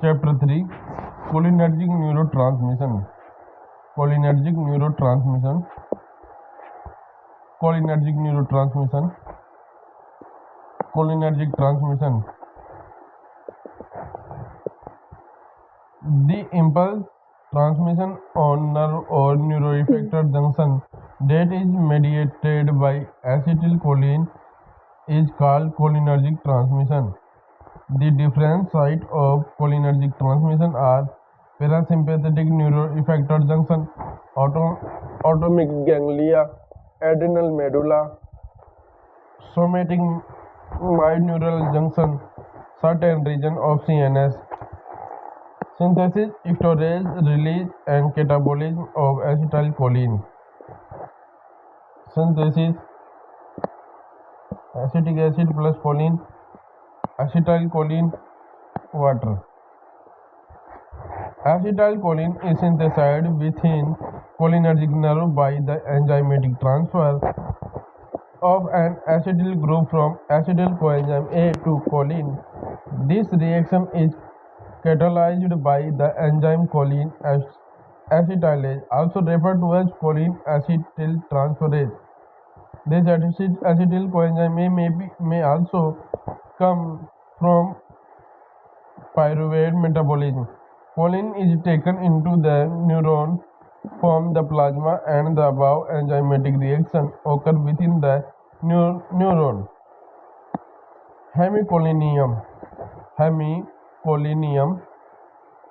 Chapter 3 Cholinergic Neurotransmission. Cholinergic Neurotransmission. Cholinergic Neurotransmission. Cholinergic transmission. The impulse transmission on nerve or neuroeffector junction that is mediated by acetylcholine is called cholinergic transmission. The different sites of cholinergic transmission are parasympathetic neuroeffector junction, autonomic ganglia, adrenal medulla, somatic midneural junction, certain region of CNS. Synthesis, storage, release, and catabolism of acetylcholine. Synthesis: acetic acid plus choline, acetylcholine, water. Acetylcholine is synthesized within cholinergic nerve by the enzymatic transfer of an acetyl group from acetyl coenzyme A to choline. This reaction is catalyzed by the enzyme choline acetylase, also referred to as choline acetyltransferase. This acetyl coenzyme A may also come from pyruvate metabolism. Choline is taken into the neuron from the plasma, and the above enzymatic reaction occur within the neuron. Hemicolinium.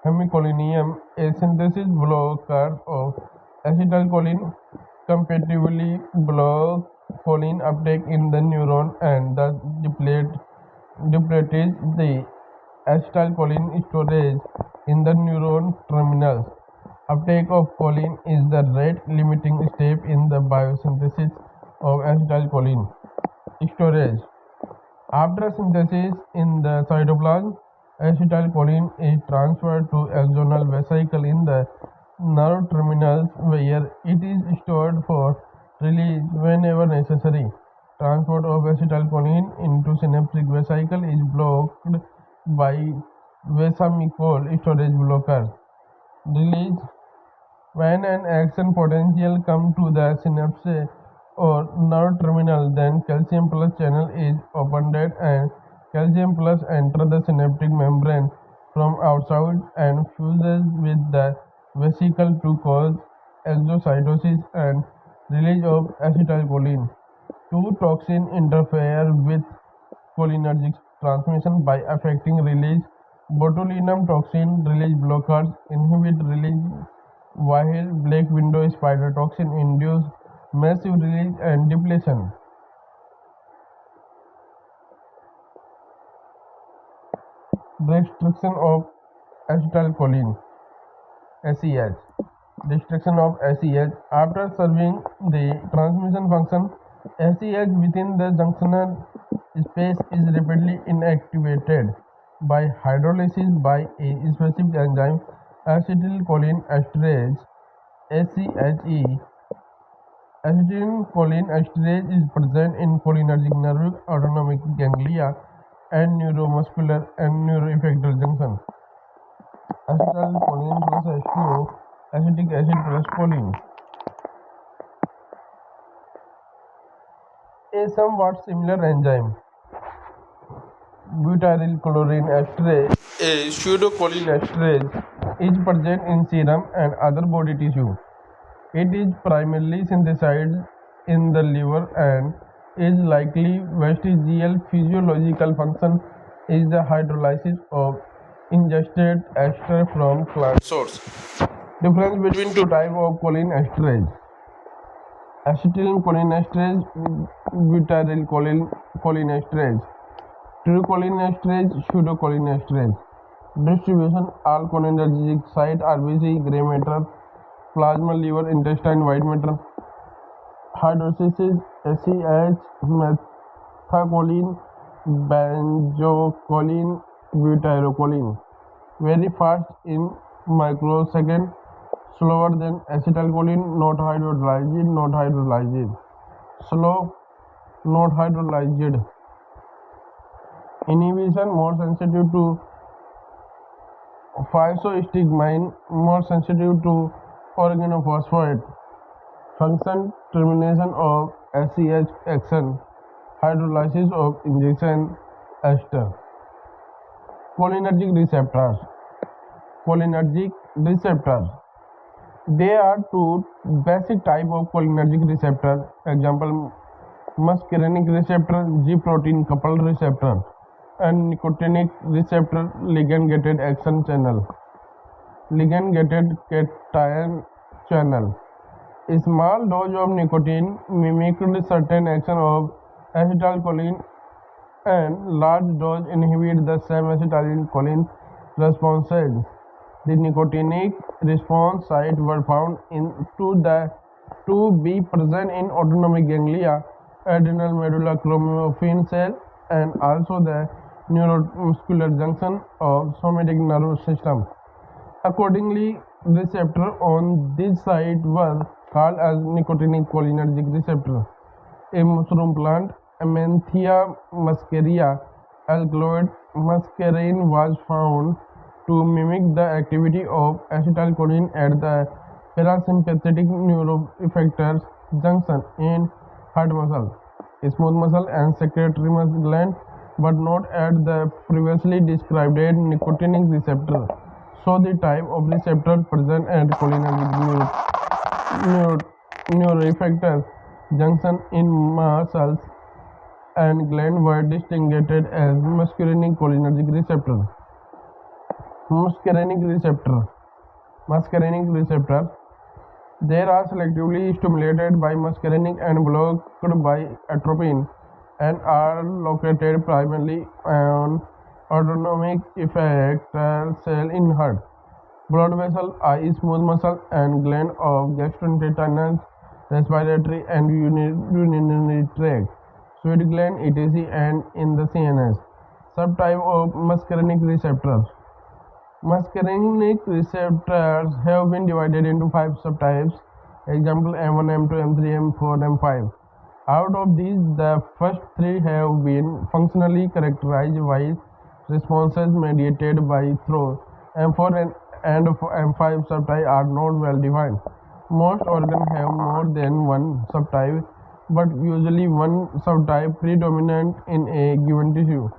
Hemicolinium, a synthesis blocker of acetylcholine, competitively blocks choline uptake in the neuron and thus depletes the acetylcholine storage in the neuron terminals. Uptake of choline is the rate-limiting step in the biosynthesis of acetylcholine. Storage. After synthesis in the cytoplasm, acetylcholine is transferred to axonal vesicle in the nerve terminals, where it is stored for release whenever necessary. Transport of acetylcholine into synaptic vesicle is blocked by Vesamicol storage blockers. Release: when an action potential comes to the synapse or nerve terminal, then calcium plus channel is opened and calcium plus enter the synaptic membrane from outside and fuses with the vesicle to cause exocytosis and release of acetylcholine. Two toxins interfere with cholinergic transmission by affecting release. Botulinum toxin release blockers inhibit release, while black widow spider toxin induce massive release and depletion. Destruction of acetylcholine. ACH. Destruction of ACH. After serving the transmission function, ACH within the junctional space is rapidly inactivated by hydrolysis by a specific enzyme, acetylcholine esterase (ACHE). Acetylcholine esterase is present in cholinergic nerve, autonomic ganglia, and neuromuscular and neuroeffector junction. Acetylcholine plus H2O, acetic acid plus choline. A somewhat similar enzyme, butyrylchlorine esterase, a pseudocholinesterase, is present in serum and other body tissue. It is primarily synthesized in the liver and is likely vestigial. Physiological function is the hydrolysis of ingested ester from plant source. Difference between two types of cholinesterase: acetylcholinesterase, butyrylcholinesterase. True cholinesterase, pseudocholinesterase. Distribution: all cholinergic sites, RBC, gray matter, plasma, liver, intestine, white matter. Hydrolysis: ACH, methacholine, benzocholine, butyrylcholine. Very fast in microsecond, slower than acetylcholine, not hydrolyzed. Slow, not hydrolyzed. Inhibition: more sensitive to physostigmine more sensitive to organophosphate function, termination of SCH action, hydrolysis of injection ester. Cholinergic receptors. Cholinergic receptors. There are two basic types of cholinergic receptors. Example: muscarinic receptor, G protein coupled receptor, and nicotinic receptor, ligand gated action channel. Ligand gated cation channel. A small dose of nicotine mimicked certain action of acetylcholine, and large dose inhibit the same acetylcholine responses. The nicotinic response sites were found to be present in autonomic ganglia, adrenal medulla chromaffin cell, and also the neuromuscular junction of somatic nervous system. Accordingly, receptor on this site was called as nicotinic cholinergic receptor. A mushroom plant, Amenthia muscaria alkaloid muscarine, was found to mimic the activity of acetylcholine at the parasympathetic neuroeffectors junction in heart muscle, smooth muscle, and secretory gland, but not at the previously described nicotinic receptor. So the type of receptor present at cholinergic neuroeffector junction in muscles and gland were distinguished as muscarinic cholinergic receptor. Muscarinic receptor. Muscarinic receptor. They are selectively stimulated by muscarinic and blocked by atropine, and are located primarily on autonomic effector cell in heart, blood vessel, eye, smooth muscle, and gland of gastrointestinal, respiratory, and urinary tract, sweat gland, etc., and in the CNS. Subtype of muscarinic receptors. Muscarinic receptors have been divided into 5 subtypes. Example: M1, M2, M3, M4, M5. Out of these, the first 3 have been functionally characterized, while responses mediated by through M4 and M5 subtype are not well defined. Most organs have more than one subtype, but usually one subtype predominant in a given tissue.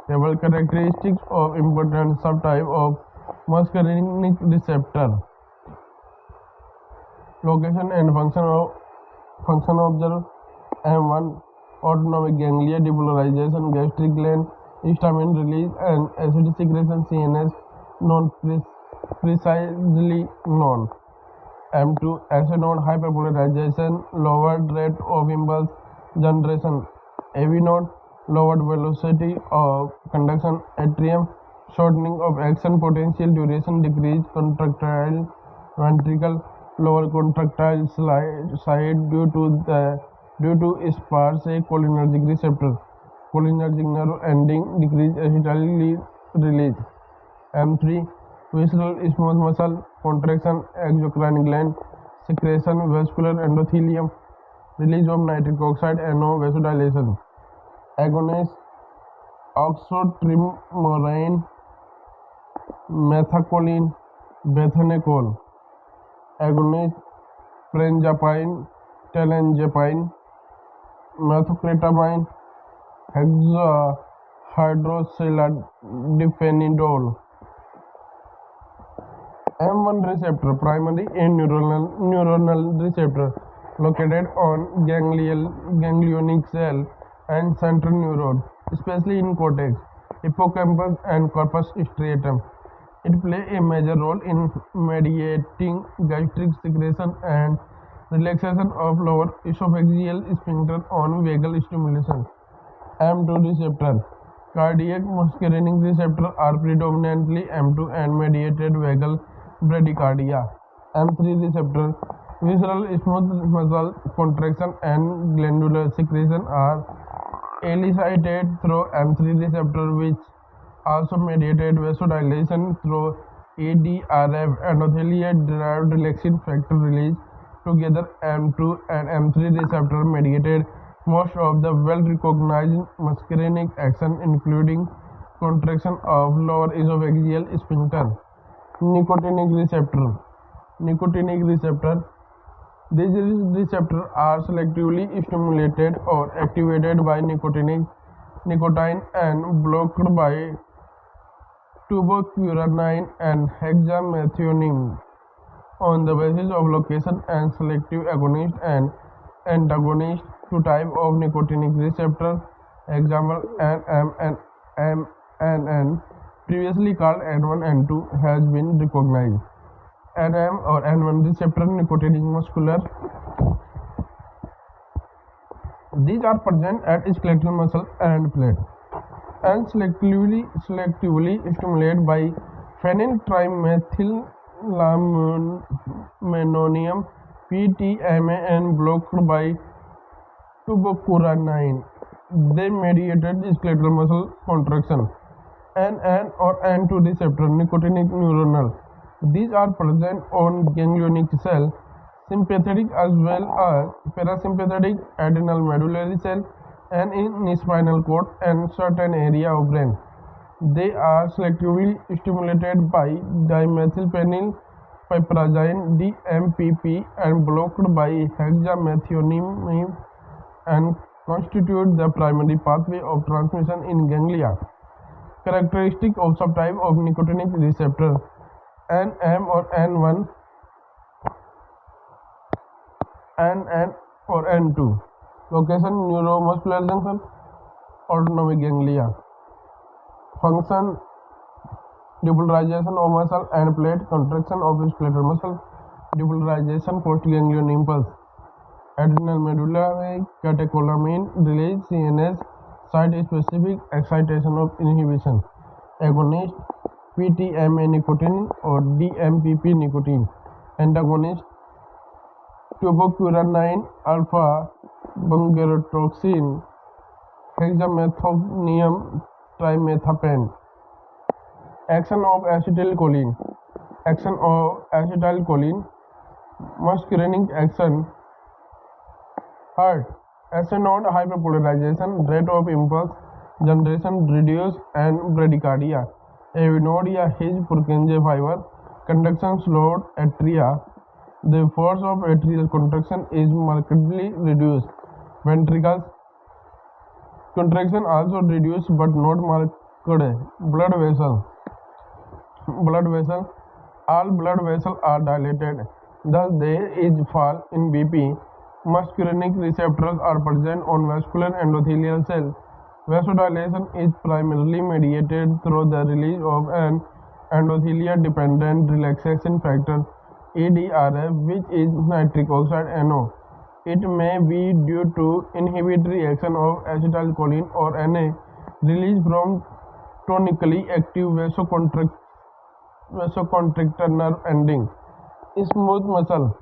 Several characteristics of important subtype of muscarinic receptor. Location and function observed. M1, autonomic ganglia, depolarization, gastric gland, histamine release, and acid secretion, CNS, non precisely known. M2, acid node hyperpolarization, lowered rate of impulse generation. AV node, lowered velocity of conduction. Atrium, shortening of action potential duration, decreased contractile ventricle, lower contractile side due to sparse cholinergic receptor, cholinergic nerve ending, decreased acetyl release. M3, visceral smooth muscle contraction, exocrine gland secretion, vascular endothelium, release of nitric oxide, and no vasodilation. Agonist, oxytrimorine, methacholine, bethanecol. Agonist, prenjapine, telangiapine, methoxetamine, hydroxysilodiphenidone. M1 receptor, primary and neuronal receptor, located on ganglionic cell and central neuron, especially in cortex, hippocampus, and corpus striatum. It plays a major role in mediating gastric secretion and relaxation of lower esophageal sphincter on vagal stimulation. M2 receptor. Cardiac muscarinic receptors are predominantly M2 and mediated vagal bradycardia. M3 receptor. Visceral smooth muscle contraction and glandular secretion are elicited through M3 receptor, which also mediated vasodilation through ADRF, endothelium-derived relaxin factor release. Together, M2 and M3 receptor mediated most of the well-recognized muscarinic action, including contraction of lower esophageal sphincter. Nicotinic receptor. Nicotinic receptor. These receptors are selectively stimulated or activated by nicotine and blocked by tuberculinine and hexamethionine on the basis of location and selective agonist and antagonist to type of nicotinic receptor. Example NMN, previously called N1 N2, has been recognized. NM or N1 receptor nicotinic muscular. These are present at skeletal muscle and plate and selectively stimulated by phenyltrimethylamenonium PTMA and blocked by tuberculinine. They mediated skeletal muscle contraction. NN or N2 receptor nicotinic neuronal. These are present on ganglionic cell, sympathetic as well as parasympathetic adrenal medullary cell, and in spinal cord and certain area of brain. They are selectively stimulated by dimethylphenylpiperazine DMPP and blocked by hexamethionine and constitute the primary pathway of transmission in ganglia. Characteristic of subtype of nicotinic receptor NM or N1, NN or N2. Location neuromuscular junction, autonomic ganglia. Function depolarization of muscle and plate, contraction of skeletal muscle, depolarization postganglion impulse. Adrenal medullary catecholamine release CNS site-specific excitation of inhibition. Agonist PTMA nicotine or DMPP nicotine. Antagonist tuberculinine alpha bungarotoxin hexamethonium trimethaphan. Action of acetylcholine. Action of acetylcholine. Muscarinic action. Heart. Node hyperpolarization, rate of impulse generation reduced and bradycardia. Avinode या His Purkinje fiber. Conduction slowed atria. The force of atrial contraction is markedly reduced. Ventricles contraction also reduced but not marked. Blood vessel. All blood vessels are dilated. Thus there is fall in BP. Muscarinic receptors are present on vascular endothelial cells. Vasodilation is primarily mediated through the release of an endothelial-dependent relaxation factor (EDRF), which is nitric oxide (NO). It may be due to inhibitory action of acetylcholine or Na released from tonically active vasoconstrictor nerve ending. Smooth muscle.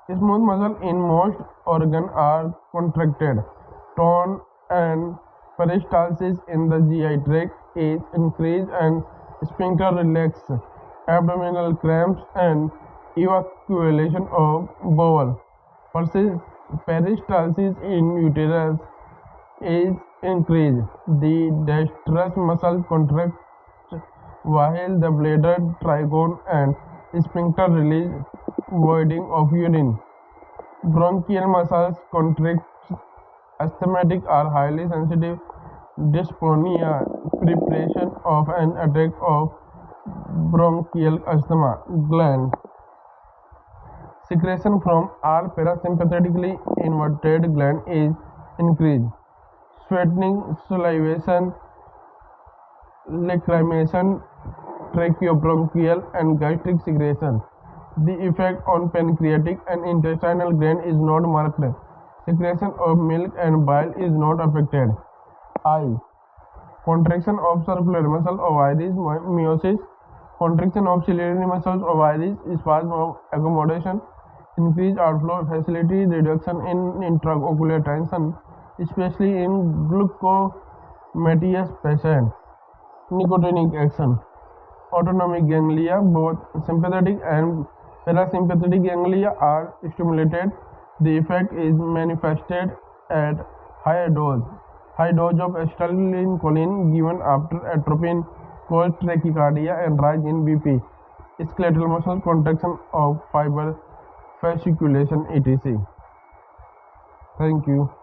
Smooth muscle in most organs are contracted. Tone and peristalsis in the GI tract is increased and sphincter relax. Abdominal cramps and evacuation of bowel. Peristalsis in uterus is increased. The distress muscle contracts while the bladder, trigone and sphincter release voiding of urine. Bronchial muscles contract. Asthmatic are highly sensitive. Dyspnea, preparation of an attack of bronchial asthma. Gland. Secretion from all parasympathetically inverted gland is increased. Sweating, salivation, lacrimation, tracheobronchial and gastric secretion. The effect on pancreatic and intestinal gland is not marked. Secretion of milk and bile is not affected. Eye. Contraction of circular muscle of iris, miosis. Contraction of ciliary muscles of iris, spasm of accommodation. Increased outflow facility, reduction in intraocular tension, especially in glucomatous patients. Nicotinic action. Autonomic ganglia, both sympathetic and parasympathetic ganglia are stimulated. The effect is manifested at high dose. High dose of acetylcholine given after atropine causes tachycardia and rise in BP. skeletal muscle, contraction of fiber, fasciculation, etc. Thank you.